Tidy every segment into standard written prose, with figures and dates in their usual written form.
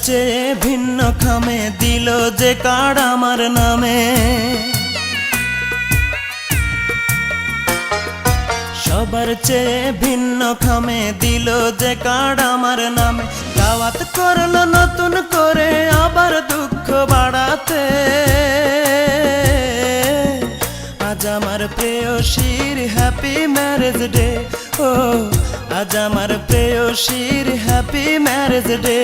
চেয়ে ভিন্ন খামে দিল যে কার্ড আমার নামে, সবার চেয়ে ভিন্ন খামে দিল যে কার্ড আমার নামে। দাওয়াত করলো নতুন করে আবার দুঃখ বাড়াতে, আজ আমার প্রেয়সীর হ্যাপি ম্যারেজ ডে। ও আজ আমার প্রেয়সীর হ্যাপি ম্যারেজ ডে।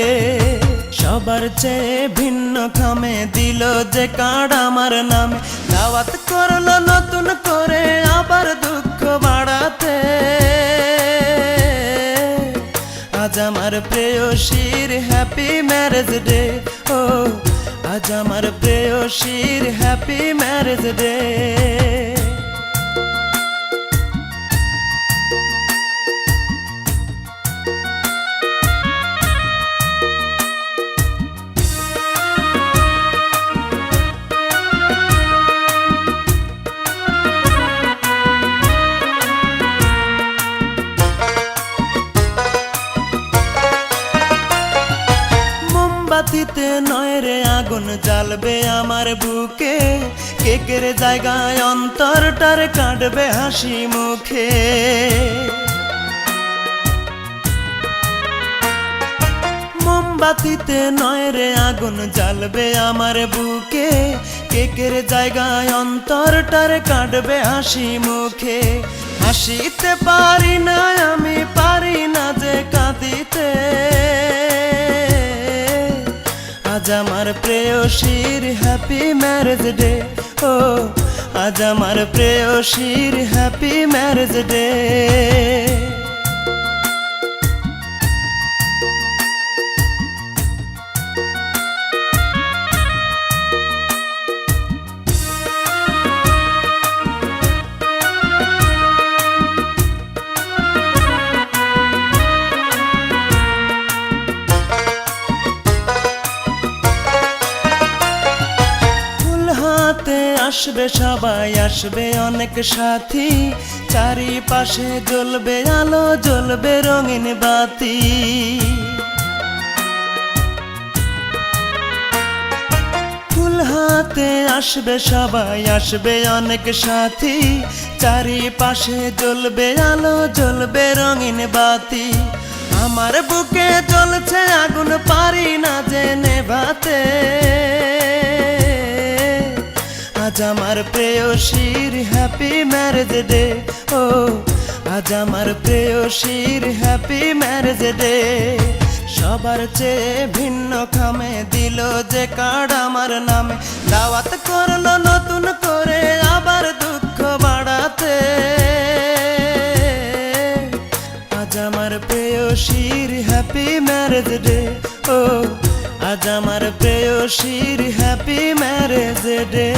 সবার চেয়ে ভিন্ন খামে দিল যে কার্ড আমার নামে, দাওয়াত করলো নতুন করে আবার দুঃখ বাড়াতে, আজ আমার প্রেয়সীর হ্যাপি ম্যারেজ ডে। ও আজ আমার প্রেয়সীর হ্যাপি ম্যারেজ ডে। মোমবাতিতে নয় রে আগুন জ্বালবে আমার বুকে, কেকের জায়গায় অন্তরটার কাটবে হাসি মুখে। মোমবাতিতে নয় রে আগুন জ্বালবে আমার বুকে, কেকের জায়গায় অন্তরটার কাটবে হাসি মুখে। হাসিতে পারি না আমি, পারি না যে কাঁদিতে, আজ আমার প্রেয়সীর হ্যাপি ম্যারেজ ডে। ও আজ আমার প্রেয়সীর হ্যাপি ম্যারেজ ডে। আসবে সবাই, আসবে অনেক সাথী, চারিপাশে জ্বলবে আলো, জ্বলবে রঙিন বাতি। ফুল হাতে আসবে সবাই, আসবে অনেক সাথী, চারিপাশে জ্বলবে আলো, জ্বলবে রঙিন বাতি। আমার বুকে জ্বলছে আগুন, পারি না যে নেভাতে, আজ আমার প্রেয়সীর হ্যাপি ম্যারেজ ডে। ও আজ আমার প্রেয়সীর হ্যাপি ম্যারেজ ডে। সবার চেয়ে ভিন্ন খামে দিল যে কার্ড আমার নামে, দাওয়াত করলো নতুন করে আবার দুঃখ বাড়াতে, আজ আমার প্রেয়সীর হ্যাপি ম্যারেজ ডে। ও আজ আমার প্রেয়সীর হ্যাপি ম্যারেজ ডে।